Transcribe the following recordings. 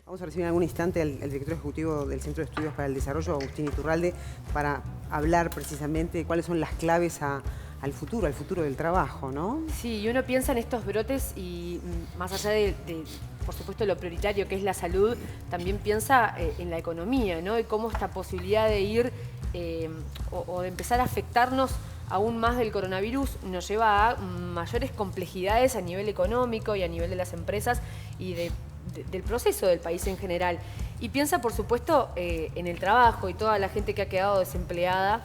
Vamos a recibir en algún instante al director ejecutivo del Centro de Estudios para el Desarrollo, Agustín Iturralde, para hablar precisamente de cuáles son las claves al futuro del trabajo, ¿no? Sí, y uno piensa en estos brotes y más allá de, por supuesto, lo prioritario que es la salud, también piensa en la economía, ¿no? Y cómo esta posibilidad de ir o de empezar a afectarnos aún más del coronavirus nos lleva a mayores complejidades a nivel económico y a nivel de las empresas y del proceso del país en general. Y piensa, por supuesto, en el trabajo y toda la gente que ha quedado desempleada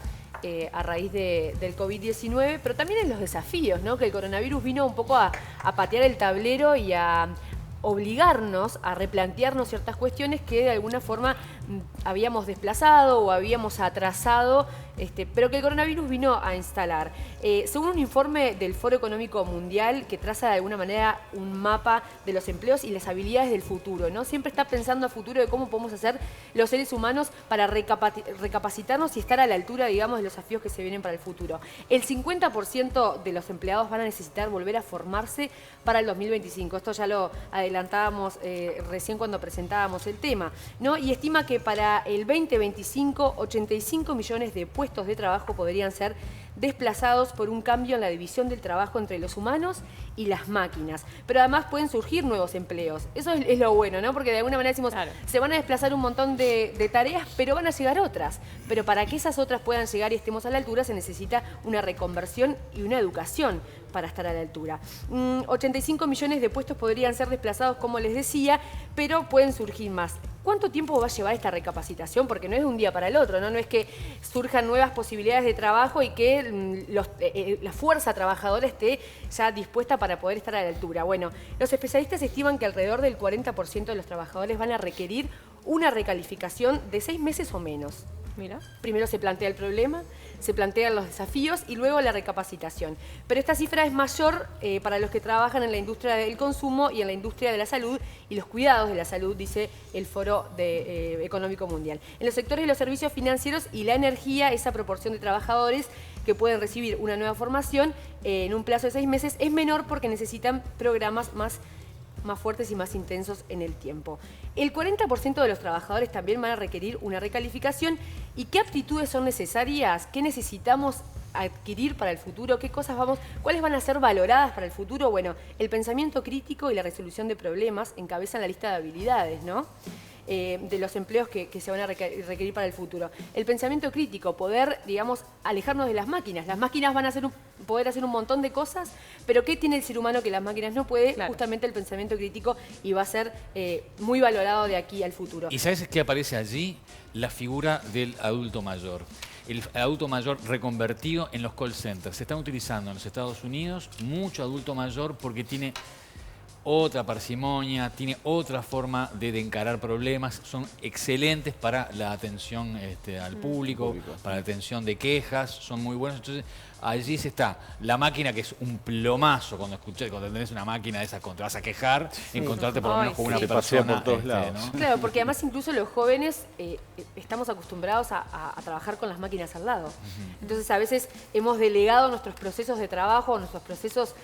a raíz del COVID-19, pero también en los desafíos, ¿no? Que el coronavirus vino un poco a patear el tablero y a obligarnos a replantearnos ciertas cuestiones que de alguna forma habíamos desplazado o habíamos atrasado, pero que el coronavirus vino a instalar. Según un informe del Foro Económico Mundial que traza de alguna manera un mapa de los empleos y las habilidades del futuro, ¿no? Siempre está pensando a futuro de cómo podemos hacer los seres humanos para recapacitarnos y estar a la altura, digamos, de los desafíos que se vienen para el futuro. El 50% de los empleados van a necesitar volver a formarse para el 2025. Esto ya lo adelantábamos recién cuando presentábamos el tema, ¿no? Y estima que para el 2025, 85 millones de puestos de trabajo podrían ser desplazados por un cambio en la división del trabajo entre los humanos y las máquinas. Pero además pueden surgir nuevos empleos. Eso es lo bueno, ¿no? Porque de alguna manera decimos, claro, se van a desplazar un montón de tareas, pero van a llegar otras. Pero para que esas otras puedan llegar y estemos a la altura, se necesita una reconversión y una educación para estar a la altura. 85 millones de puestos podrían ser desplazados, como les decía, pero pueden surgir más. ¿Cuánto tiempo va a llevar esta recapacitación? Porque no es de un día para el otro, ¿no? No es que surjan nuevas posibilidades de trabajo y que la fuerza trabajadora esté ya dispuesta para poder estar a la altura. Bueno, los especialistas estiman que alrededor del 40% de los trabajadores van a requerir una recalificación de 6 meses o menos. Mira, primero se plantea el problema, se plantean los desafíos y luego la recapacitación. Pero esta cifra es mayor para los que trabajan en la industria del consumo y en la industria de la salud y los cuidados de la salud, dice el Foro Económico Mundial. En los sectores de los servicios financieros y la energía, esa proporción de trabajadores que pueden recibir una nueva formación en un plazo de 6 meses es menor porque necesitan programas más fuertes y más intensos en el tiempo. El 40% de los trabajadores también van a requerir una recalificación. ¿Y qué aptitudes son necesarias? ¿Qué necesitamos adquirir para el futuro? ¿Cuáles van a ser valoradas para el futuro? Bueno, el pensamiento crítico y la resolución de problemas encabezan la lista de habilidades, ¿no? De los empleos que se van a requerir para el futuro. El pensamiento crítico, poder, digamos, alejarnos de las máquinas. Las máquinas van a poder hacer un montón de cosas, pero ¿qué tiene el ser humano que las máquinas no puede? Claro. Justamente el pensamiento crítico, y va a ser muy valorado de aquí al futuro. ¿Y sabes qué aparece allí? La figura del adulto mayor. El adulto mayor reconvertido en los call centers. Se están utilizando en los Estados Unidos mucho adulto mayor porque tiene otra parsimonia, tiene otra forma de encarar problemas, son excelentes para la atención al público, para la atención de quejas, son muy buenos. Entonces, allí se está la máquina, que es un plomazo cuando tenés una máquina de esas, cuando te vas a quejar, encontrarte por lo menos con una persona. Por todos lados. ¿no? Claro, porque además incluso los jóvenes estamos acostumbrados a trabajar con las máquinas al lado. Entonces a veces hemos delegado nuestros procesos de trabajo, nuestros procesos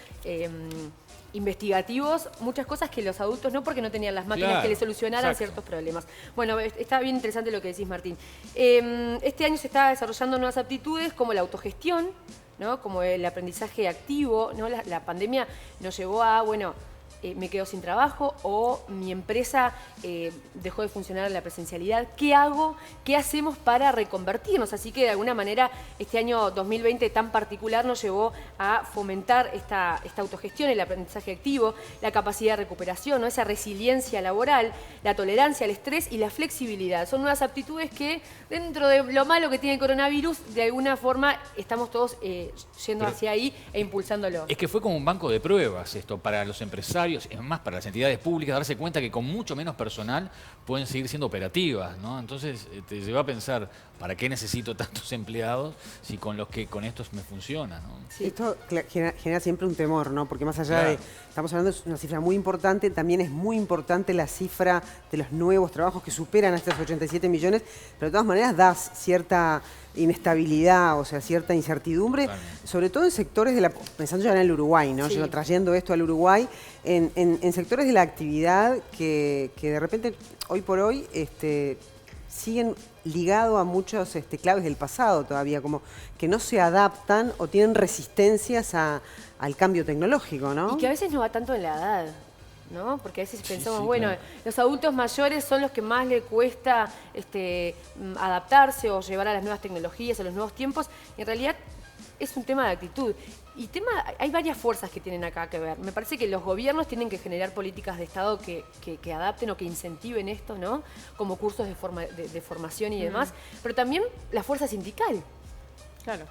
investigativos, muchas cosas que los adultos no, porque no tenían las máquinas que les solucionaran ciertos problemas. Bueno, está bien interesante lo que decís, Martín. Este año se está desarrollando nuevas aptitudes como la autogestión, ¿no? Como el aprendizaje activo, ¿no? La pandemia nos llevó a, bueno, me quedo sin trabajo o mi empresa dejó de funcionar en la presencialidad. ¿Qué hago? ¿Qué hacemos para reconvertirnos? Así que de alguna manera este año 2020 tan particular nos llevó a fomentar esta autogestión, el aprendizaje activo, la capacidad de recuperación, ¿no? Esa resiliencia laboral, la tolerancia al estrés y la flexibilidad. Son nuevas aptitudes que dentro de lo malo que tiene el coronavirus, de alguna forma estamos todos yendo hacia ahí e impulsándolo. Es que fue como un banco de pruebas esto para los empresarios, es más, para las entidades públicas, darse cuenta que con mucho menos personal pueden seguir siendo operativas, ¿no? Entonces te lleva a pensar, ¿para qué necesito tantos empleados si con estos me funciona, ¿no? Sí. Esto genera siempre un temor, ¿no? Porque más allá de, estamos hablando de una cifra muy importante, también es muy importante la cifra de los nuevos trabajos que superan a estos 87 millones, pero de todas maneras das cierta inestabilidad, o sea, cierta incertidumbre, sobre todo en sectores pensando ya en el Uruguay, ¿no? Sí. Yo trayendo esto al Uruguay, en sectores de la actividad que de repente, hoy por hoy, siguen ligados a muchos claves del pasado todavía, como que no se adaptan o tienen resistencias al cambio tecnológico, ¿no? Y que a veces no va tanto en la edad, ¿no? Porque a veces pensamos, sí, bueno, claro. los adultos mayores son los que más les cuesta adaptarse o llevar a las nuevas tecnologías, a los nuevos tiempos, y en realidad es un tema de actitud. Y hay varias fuerzas que tienen acá que ver. Me parece que los gobiernos tienen que generar políticas de Estado que adapten o que incentiven esto, ¿no? Como cursos de formación y demás, pero también la fuerza sindical. Claro.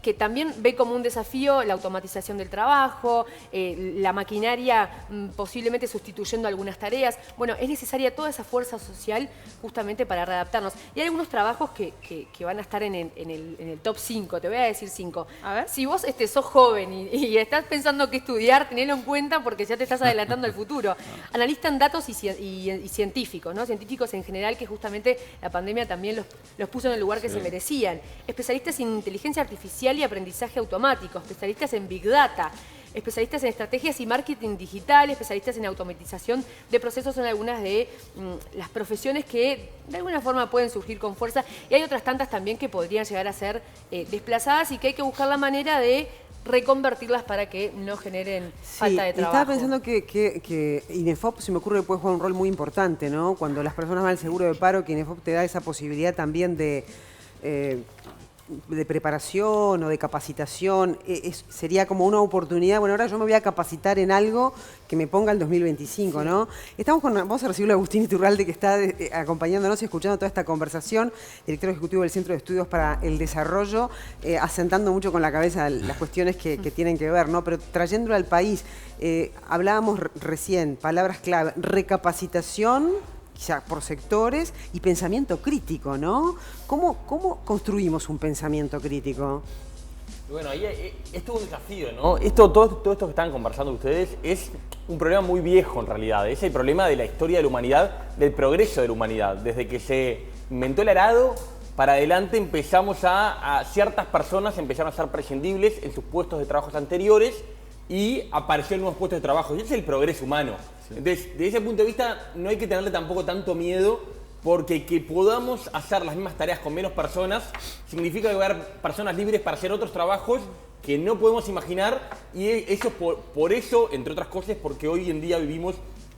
Que también ve como un desafío la automatización del trabajo, la maquinaria posiblemente sustituyendo algunas tareas. Bueno, es necesaria toda esa fuerza social justamente para readaptarnos. Y hay algunos trabajos que van a estar en el top 5, te voy a decir 5. A ver. Si vos sos joven y estás pensando qué estudiar, tenelo en cuenta porque ya te estás adelantando al futuro. Analistan datos y científicos, ¿no? Científicos en general, que justamente la pandemia también los puso en el lugar que se merecían. Especialistas en inteligencia artificial y aprendizaje automático, especialistas en Big Data, especialistas en estrategias y marketing digital, especialistas en automatización de procesos, son algunas de las profesiones que de alguna forma pueden surgir con fuerza, y hay otras tantas también que podrían llegar a ser desplazadas y que hay que buscar la manera de reconvertirlas para que no generen falta de trabajo. Estaba pensando que INEFOP, se me ocurre que puede jugar un rol muy importante, ¿no? Cuando las personas van al seguro de paro, que INEFOP te da esa posibilidad también de preparación o de capacitación, sería como una oportunidad. Bueno, ahora yo me voy a capacitar en algo que me ponga el 2025, ¿no? Vamos a recibir a Agustín Iturralde, que está acompañándonos y escuchando toda esta conversación, director ejecutivo del Centro de Estudios para el Desarrollo, asentando mucho con la cabeza las cuestiones que tienen que ver, ¿no? Pero trayéndolo al país, hablábamos recién, palabras clave, recapacitación, quizá por sectores, y pensamiento crítico, ¿no? ¿Cómo construimos un pensamiento crítico? Bueno, ahí esto es un desafío, ¿no? Todo esto que están conversando ustedes es un problema muy viejo en realidad. Es el problema de la historia de la humanidad, del progreso de la humanidad. Desde que se inventó el arado, para adelante empezamos a ciertas personas empezaron a ser prescindibles en sus puestos de trabajos anteriores y aparecieron nuevos puestos de trabajo. Y ese es el progreso humano. Entonces, desde ese punto de vista, no hay que tenerle tampoco tanto miedo, porque que podamos hacer las mismas tareas con menos personas significa que va a haber personas libres para hacer otros trabajos que no podemos imaginar, y eso por eso, entre otras cosas, porque hoy en día vivimos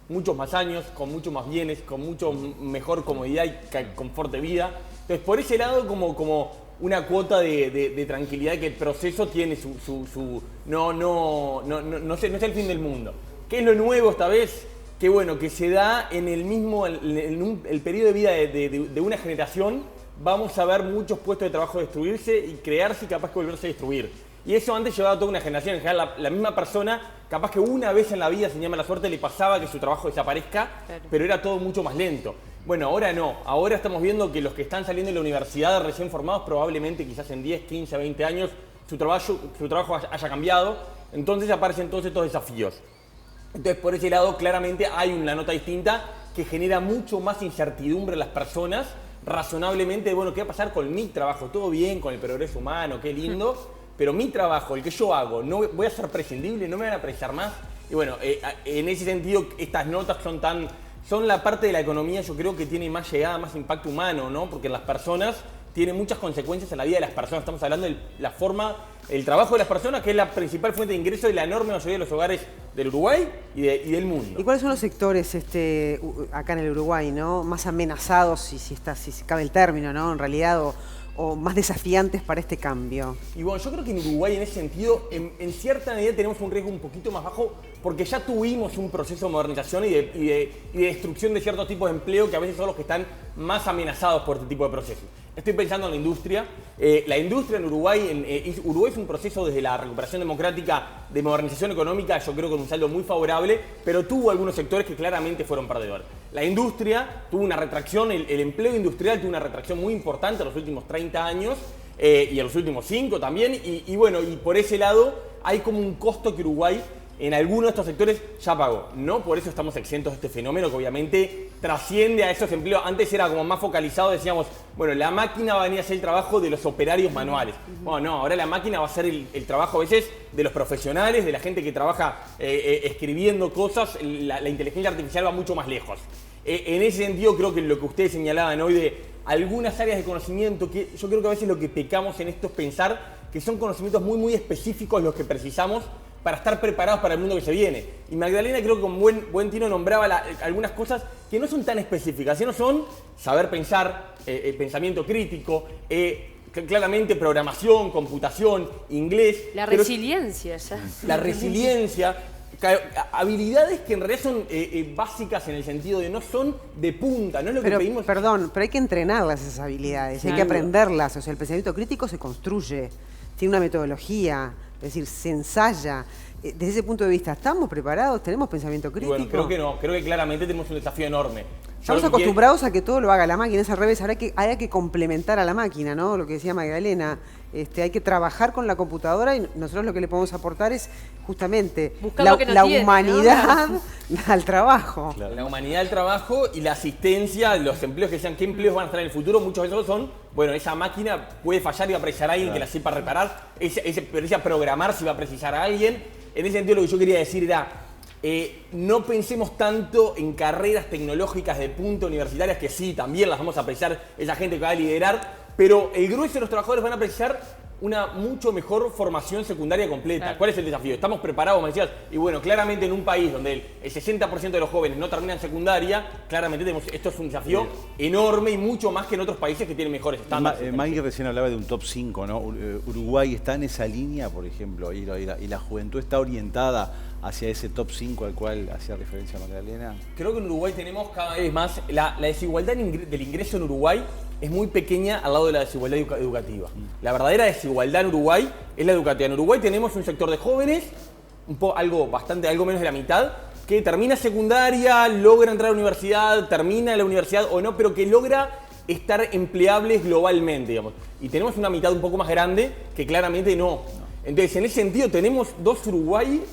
muchos más años, con muchos más bienes, con mucho mejor comodidad y confort de vida. Entonces, por ese lado, como una cuota de tranquilidad, que el proceso tiene no es el fin del mundo. ¿Qué es lo nuevo esta vez? Que bueno, que se da en el periodo de vida de una generación, vamos a ver muchos puestos de trabajo destruirse y crearse y capaz que volverse a destruir. Y eso antes llevaba a toda una generación. En general, la misma persona, capaz que una vez en la vida, sin llamar la suerte, le pasaba que su trabajo desaparezca, claro, pero era todo mucho más lento. Bueno, ahora no. Ahora estamos viendo que los que están saliendo de la universidad recién formados, probablemente quizás en 10, 15, 20 años, su trabajo haya cambiado. Entonces aparecen todos estos desafíos. Entonces, por ese lado, claramente hay una nota distinta que genera mucho más incertidumbre en las personas, razonablemente, bueno, ¿qué va a pasar con mi trabajo? Todo bien, con el progreso humano, qué lindo, pero mi trabajo, el que yo hago, ¿no voy a ser prescindible? ¿No me van a apreciar más? Y bueno, en ese sentido, estas notas son la parte de la economía, yo creo, que tiene más llegada, más impacto humano, ¿no? Porque las personas tienen muchas consecuencias en la vida de las personas. Estamos hablando de el trabajo de las personas, que es la principal fuente de ingreso de la enorme mayoría de los hogares del Uruguay y del mundo. ¿Y cuáles son los sectores acá en el Uruguay, ¿no?, más amenazados, si cabe el término, ¿no?, en realidad, o más desafiantes para este cambio? Y bueno, yo creo que en Uruguay, en ese sentido, en cierta medida tenemos un riesgo un poquito más bajo, porque ya tuvimos un proceso de modernización y de destrucción de ciertos tipos de empleo que a veces son los que están más amenazados por este tipo de procesos. Estoy pensando en la industria. La industria en Uruguay, Uruguay es un proceso desde la recuperación democrática de modernización económica, yo creo, con un saldo muy favorable, pero tuvo algunos sectores que claramente fueron perdedores. La industria tuvo una retracción, el empleo industrial tuvo una retracción muy importante en los últimos 30 años y en los últimos 5 también, y bueno, y por ese lado hay como un costo que Uruguay en algunos de estos sectores ya pagó. No por eso estamos exentos de este fenómeno que obviamente trasciende a esos empleos. Antes era como más focalizado, decíamos, bueno, la máquina va a venir a hacer el trabajo de los operarios manuales. Bueno, no, ahora la máquina va a hacer el trabajo a veces de los profesionales, de la gente que trabaja escribiendo cosas. La inteligencia artificial va mucho más lejos. En ese sentido, creo que lo que ustedes señalaban hoy de algunas áreas de conocimiento, que yo creo que a veces lo que pecamos en esto es pensar que son conocimientos muy, muy específicos los que precisamos para estar preparados para el mundo que se viene. Y Magdalena creo que con buen tino nombraba algunas cosas que no son tan específicas, sino son saber pensar, pensamiento crítico, claramente programación, computación, inglés. La resiliencia ya. La resiliencia. Habilidades que en realidad son básicas en el sentido de no son de punta, no es lo que pedimos. Perdón, pero hay que entrenarlas esas habilidades, hay que aprenderlas. O sea, el pensamiento crítico se construye, tiene una metodología, es decir, se ensaya. Desde ese punto de vista, ¿estamos preparados? ¿Tenemos pensamiento crítico? Bueno, creo que no, creo que claramente tenemos un desafío enorme. Estamos acostumbrados a que todo lo haga la máquina, es al revés, ahora hay que complementar a la máquina, ¿no? Lo que decía Magdalena, hay que trabajar con la computadora y nosotros lo que le podemos aportar es justamente la humanidad al trabajo. Claro. La humanidad al trabajo y la asistencia, los empleos que sean, qué empleos van a estar en el futuro, muchos de esos son, bueno, esa máquina puede fallar y va a precisar a alguien que la sepa reparar, precisa programar si va a precisar a alguien. En ese sentido lo que yo quería decir era, no pensemos tanto en carreras tecnológicas de punta universitarias, que sí, también las vamos a apreciar, esa gente que va a liderar, pero el grueso de los trabajadores van a apreciar una mucho mejor formación secundaria completa. Claro. ¿Cuál es el desafío? ¿Estamos preparados, me decías? Y bueno, claramente en un país donde el 60% de los jóvenes no terminan secundaria, claramente esto es un desafío enorme y mucho más que en otros países que tienen mejores estándares. Maggie recién hablaba de un top 5, ¿no? Uruguay está en esa línea, por ejemplo, y la juventud está orientada hacia ese top 5 al cual hacía referencia Magdalena. Creo que en Uruguay tenemos cada vez más, la desigualdad del ingreso en Uruguay es muy pequeña al lado de la desigualdad educativa. La verdadera desigualdad en Uruguay es la educativa. En Uruguay tenemos un sector de jóvenes, algo menos de la mitad, que termina secundaria, logra entrar a la universidad, termina la universidad o no, pero que logra estar empleables globalmente, digamos. Y tenemos una mitad un poco más grande que claramente no. Entonces, en ese sentido, tenemos dos Uruguay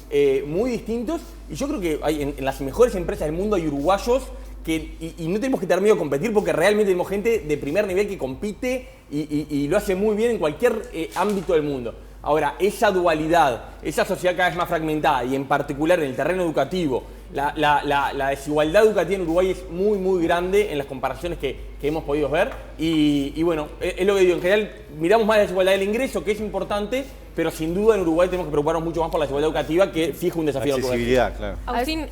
muy distintos y yo creo que hay, en las mejores empresas del mundo hay uruguayos y no tenemos que tener miedo a competir porque realmente tenemos gente de primer nivel que compite y lo hace muy bien en cualquier ámbito del mundo. Ahora, esa dualidad, esa sociedad cada vez más fragmentada y en particular en el terreno educativo, la desigualdad educativa en Uruguay es muy, muy grande en las comparaciones que hemos podido ver y bueno, es lo que digo, en general miramos más la desigualdad del ingreso, que es importante, pero sin duda en Uruguay tenemos que preocuparnos mucho más por la desigualdad educativa, que fija un desafío. La accesibilidad, claro. Agustín,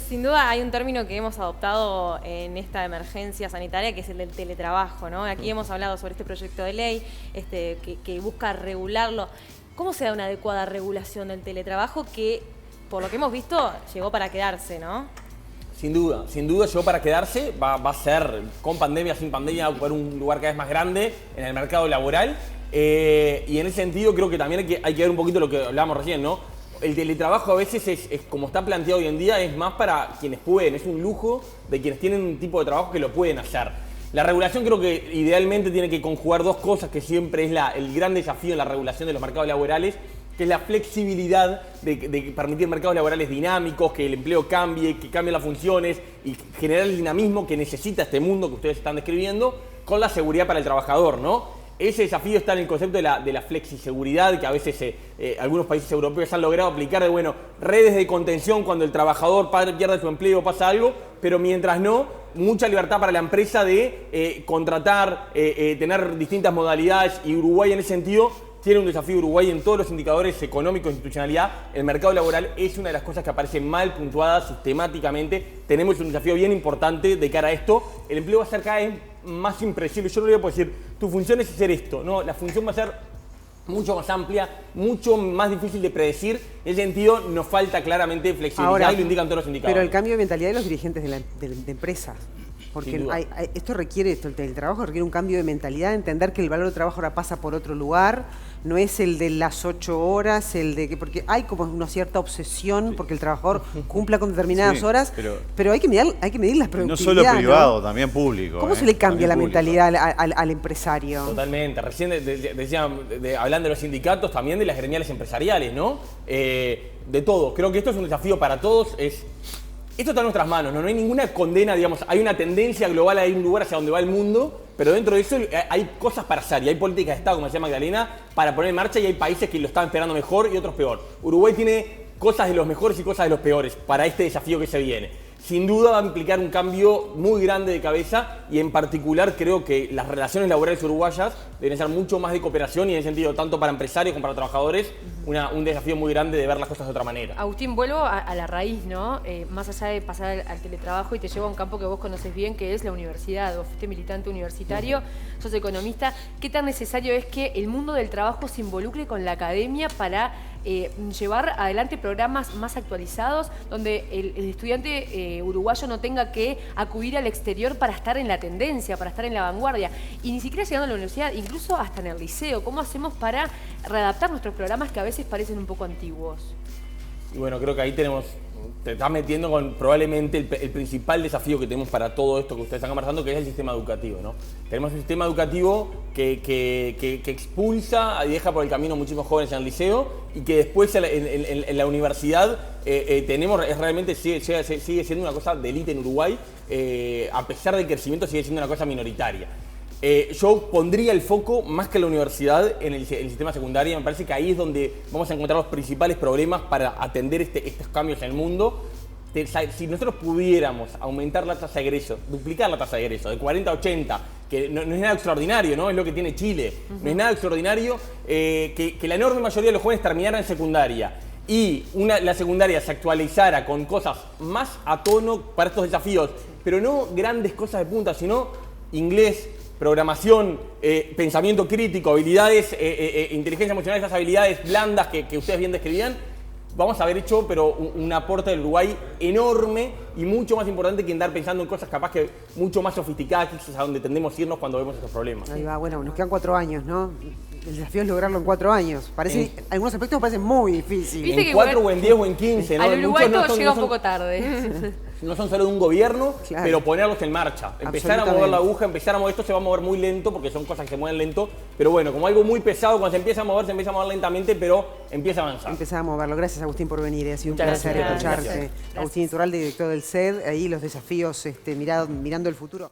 sin duda hay un término que hemos adoptado en esta emergencia sanitaria, que es el del teletrabajo, ¿no? Aquí hemos hablado sobre este proyecto de ley que busca regularlo. ¿Cómo se da una adecuada regulación del teletrabajo que, por lo que hemos visto, llegó para quedarse, ¿no? Sin duda llegó para quedarse, va a ser, con pandemia, sin pandemia, va a ocupar un lugar cada vez más grande en el mercado laboral. Y en ese sentido creo que también hay que ver un poquito lo que hablábamos recién, ¿no? El teletrabajo a veces es como está planteado hoy en día, es más para quienes pueden, es un lujo de quienes tienen un tipo de trabajo que lo pueden hacer. La regulación creo que idealmente tiene que conjugar dos cosas que siempre es el gran desafío en la regulación de los mercados laborales, que es la flexibilidad de permitir mercados laborales dinámicos, que el empleo cambie, que cambien las funciones y generar el dinamismo que necesita este mundo que ustedes están describiendo, con la seguridad para el trabajador, ¿no? Ese desafío está en el concepto de la flexiseguridad, que a veces algunos países europeos han logrado aplicar de, bueno, redes de contención cuando el trabajador pierde su empleo o pasa algo, pero mientras no, mucha libertad para la empresa de contratar, tener distintas modalidades, y Uruguay en ese sentido tiene un desafío. Uruguay en todos los indicadores económicos, institucionalidad, el mercado laboral es una de las cosas que aparece mal puntuada sistemáticamente. Tenemos un desafío bien importante de cara a esto. El empleo va a ser cada vez más impredecible. Yo no le voy a decir, tu función es hacer esto. No, la función va a ser mucho más amplia, mucho más difícil de predecir. En ese sentido, nos falta claramente flexibilidad. Ahora, y lo indican todos los indicadores. Pero el cambio de mentalidad de los dirigentes de empresas. Porque Sin duda. el teletrabajo requiere un cambio de mentalidad, entender que el valor del trabajo ahora pasa por otro lugar, no es el de las 8 horas, porque hay como una cierta obsesión porque el trabajador cumpla con determinadas Sí, horas, pero hay que medir las No productividad. solo privado, también público. ¿Cómo se le cambia También la público. mentalidad al empresario? Totalmente. Recién hablando de los sindicatos, también de las gremiales empresariales, ¿no? De todo. Creo que esto es un desafío para todos. Esto está en nuestras manos, ¿no? No hay ninguna condena, digamos. Hay una tendencia global, hay un lugar hacia donde va el mundo, pero dentro de eso hay cosas para hacer y hay políticas de Estado, como decía Magdalena, para poner en marcha y hay países que lo están esperando mejor y otros peor. Uruguay tiene cosas de los mejores y cosas de los peores para este desafío que se viene. Sin duda va a implicar un cambio muy grande de cabeza y en particular creo que las relaciones laborales uruguayas deben ser mucho más de cooperación y en ese sentido tanto para empresarios como para trabajadores un desafío muy grande de ver las cosas de otra manera. Agustín, vuelvo a la raíz, ¿no? Más allá de pasar al teletrabajo y te llevo a un campo que vos conoces bien, que es la universidad. Vos fuiste militante universitario, sos economista. ¿Qué tan necesario es que el mundo del trabajo se involucre con la academia para llevar adelante programas más actualizados donde el estudiante uruguayo no tenga que acudir al exterior para estar en la tendencia, para estar en la vanguardia? Y ni siquiera llegando a la universidad, incluso hasta en el liceo. ¿Cómo hacemos para readaptar nuestros programas que a veces parecen un poco antiguos? Y bueno, creo que ahí te estás metiendo con probablemente el principal desafío que tenemos para todo esto que ustedes están conversando, que es el sistema educativo, ¿no? Tenemos un sistema educativo que expulsa y deja por el camino muchísimos jóvenes en el liceo y que después en la universidad realmente sigue siendo una cosa de élite en Uruguay, a pesar del crecimiento sigue siendo una cosa minoritaria. Yo pondría el foco más que en la universidad en el sistema secundario. Me parece que ahí es donde vamos a encontrar los principales problemas para atender estos cambios en el mundo. Si nosotros pudiéramos aumentar la tasa de egreso, duplicar la tasa de egreso de 40 a 80, que no es nada extraordinario, ¿no? Es lo que tiene Chile. No es nada extraordinario que la enorme mayoría de los jóvenes terminaran en secundaria y la secundaria se actualizara con cosas más a tono para estos desafíos, pero no grandes cosas de punta, sino inglés, programación, pensamiento crítico, habilidades, inteligencia emocional, esas habilidades blandas que ustedes bien describían, vamos a haber hecho pero un aporte del Uruguay enorme y mucho más importante que andar pensando en cosas capaz que mucho más sofisticadas, que es a donde tendemos a irnos cuando vemos estos problemas. Ahí va, bueno, nos quedan 4 años, ¿no? El desafío es lograrlo en 4 años. Algunos aspectos me parecen muy difíciles. Viste En que 4 igual- o en 10 o en 15, ¿no? Al Uruguay Muchos todo llega un son- poco tarde. no son solo de un gobierno, Claro. pero ponerlos en marcha. Empezar a mover la aguja, empezar a mover esto se va a mover muy lento porque son cosas que se mueven lento. Pero bueno, como algo muy pesado, cuando se empieza a mover lentamente, pero empieza a avanzar. Empezamos a moverlo. Gracias, Agustín, por venir. Ha sido un Muchas placer gracias. escucharte. Gracias. Agustín Iturralde, director del CED, ahí los desafíos mirando el futuro.